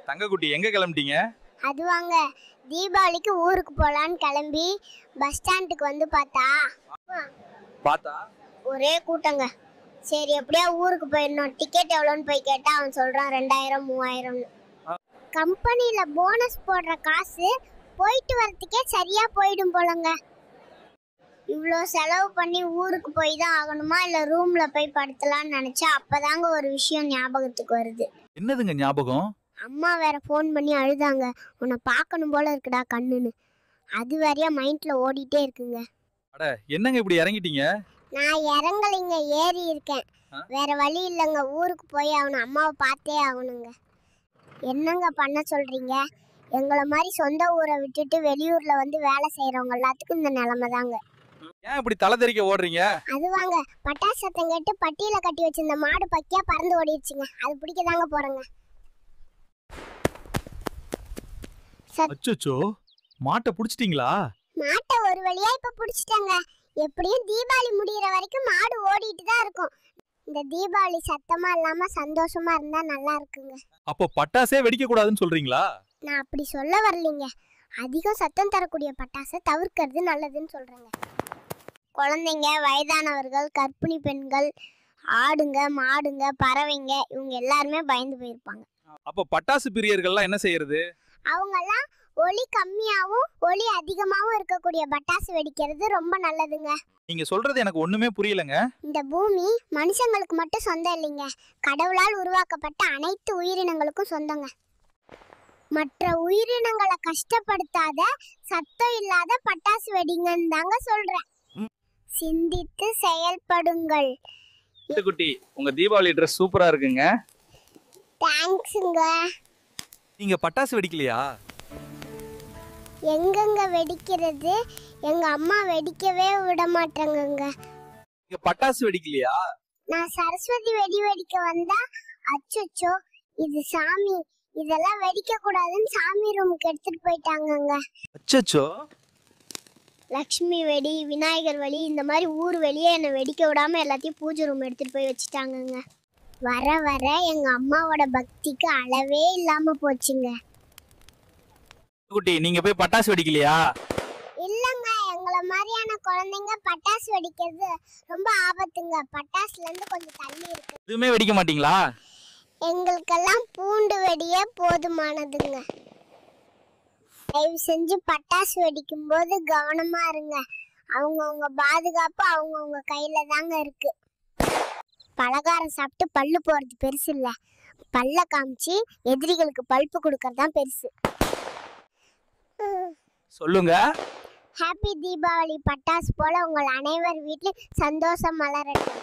தங்கக்குட்டி எங்க கிளம்பிட்டீங்க? அது வாங்க, தீபாவளிக்கு ஊருக்கு போலான்னு கிளம்பி பஸ் ஸ்டாண்டுக்கு வந்து பார்த்தா ஒரே கூட்டங்க. சரி எப்படியா ஊருக்கு போயிடணும், டிக்கெட் எவ்வளோன்னு போய் கேட்டா அவன் சொல்றான் 2000 3000ன்னு. கம்பெனியில போனஸ் போடுற காசு போயிட்டு வரதுக்கே சரியா போயிடும் போலங்க. இவ்வளோ செலவு பண்ணி ஊருக்கு போய் தான் ஆகணுமா, இல்லை ரூம்ல போய் படுத்தலான்னு நினைச்சா அப்பதாங்க ஒரு விஷயம் ஞாபகத்துக்கு வருது. என்னதுங்க ஞாபகம்? அம்மா வேற ஃபோன் பண்ணி அழுதாங்க, உன்னை பார்க்கணும் போல இருக்குடா கண்ணுன்னு. அது வேறையா மைண்ட்ல ஓடிட்டே இருக்குங்க. அட என்னங்க இப்படி இறங்கிட்டீங்க? நான் இறங்கலைங்க, ஏறி இருக்கேன். வேற வழி இல்லைங்க, ஊருக்கு போய் ஆகணும், அம்மாவை பார்த்தே ஆகணுங்க. என்னங்க பண்ண சொல்றீங்க? எங்களை மாதிரி சொந்த ஊரை விட்டுட்டு வெளியூர்ல வந்து வேலை செய்யறவங்க எல்லாத்துக்கும் இந்த நிலைமை தாங்க. ஏன் இப்படி தலை தெறிக்க ஓடுறீங்க? அது வாங்க, பட்டாசு சத்தம் கேட்டு பட்டியில கட்டி வச்சிருந்த மாடு பக்கியா பறந்து ஓடிடுச்சுங்க. அது பிடிக்க தாங்க போறேங்க. அச்சச்சோ, மாட்டை புடிச்சிட்டீங்களா? மாட்டை ஒரு வழியா இப்ப புடிச்சிட்டாங்க. எப்படியும் தீபாவளி முடியற வரைக்கும் மாடு ஓடிட்டு தான் இருக்கும். இந்த தீபாவளி சத்தமா இல்லாம சந்தோஷமா இருந்தா நல்லா இருக்குங்க. அப்போ பட்டாசே வெடிக்க கூடாதுன்னு சொல்றீங்களா? நான் அப்படி சொல்ல வரலீங்க, அதிகம் சத்தம் தரக்கூடிய பட்டாசை தவிர்க்கிறது நல்லதுன்னு சொல்றேங்க. குழந்தைங்க, வயதானவர்கள், கர்ப்பிணி பெண்கள், ஆடுங்க, மாடுங்க, பறவைங்க இவங்க எல்லாருமே பயந்து போயிருப்பாங்க. அப்போ பட்டாசு பிரியர்கள்லாம் என்ன செய்யறது? அவங்கெல்லாம் ஒளி கம்மியாவும் ஒளி அதிகமாவும் இருக்கக்கூடிய பட்டாசு வெடிக்கிறது ரொம்ப நல்லதுங்க. நீங்க சொல்றது எனக்கு ஒண்ணுமே புரியலங்க. இந்த பூமி மனுஷங்களுக்கு மட்டும் சொந்தம் இல்லைங்க, கடவுளால் உருவாக்கப்பட்ட அனைத்து உயிரினங்களுக்கும் சொந்தங்க. மற்ற உயிரினங்களை கஷ்டப்படுத்தாத சத்தம் இல்லாத பட்டாசு வெடிங்கன்னு தாங்க சொல்றேன். சிந்தித்து செயல்படுங்கள். குட்டி, உங்க தீபாவளி ட்ரெஸ் சூப்பரா இருக்குங்க. தேங்க்ஸ்ங்க. நீங்க பட்டாசு வெடிக்கலையா? எங்கங்க வெடிக்கிறது, எங்க அம்மா வெடிக்கவே விட மாட்டாங்கங்க. நீங்க பட்டாசு வெடிக்கலையா? நான் சரஸ்வதி வெடி வெடிக்க வந்தா அச்சச்சோ இது சாமி, இதெல்லாம் வெடிக்க கூடாதுன்னு சாமி ரூமுக்கு எடுத்துட்டு போயிட்டாங்கங்க. அச்சச்சோ. லக்ஷ்மி வெடி, விநாயகர் வெடி, இந்த மாதிரி ஊர் வெளியே என்னை வெடிக்க விடாம எல்லாத்தையும் பூஜை ரூம் எடுத்துட்டு போய் வச்சுட்டாங்கங்க. வர வர எங்க அம்மாவோட பக்திக்கு அளவே இல்லாம போச்சுங்க. குட்டி, நீங்க போய் பட்டாசு வெடிக்கலையா? இல்லங்க, எங்களை மாதிரியான குழந்தைங்க பட்டாசு வெடிக்கிறது ரொம்ப ஆபத்துங்க. பட்டாசுல இருந்து கொஞ்சம் தள்ளி இருக்கு. எதுவுமே வெடிக்க மாட்டீங்களா? எங்களுக்கெல்லாம் பூண்டு வெடியே போதுமானதுங்க. தயவு செஞ்சு பட்டாசு வெடிக்கும் போது கவனமா இருங்க. அவங்கவுங்க பாதுகாப்பு அவங்கவுங்க கையில தாங்க இருக்கு. பலகாரம் சாப்பிட்டு பல்லு போறது பெருசு இல்ல, பல்ல காமிச்சு எதிரிகளுக்கு பல்ப்பு கொடுக்கறதுதான் பெருசு. சொல்லுங்க. ஹாப்பி தீபாவளி. பட்டாசு போல உங்கள் அனைவர் வீட்டிலும் சந்தோஷம் மலரட்டும்.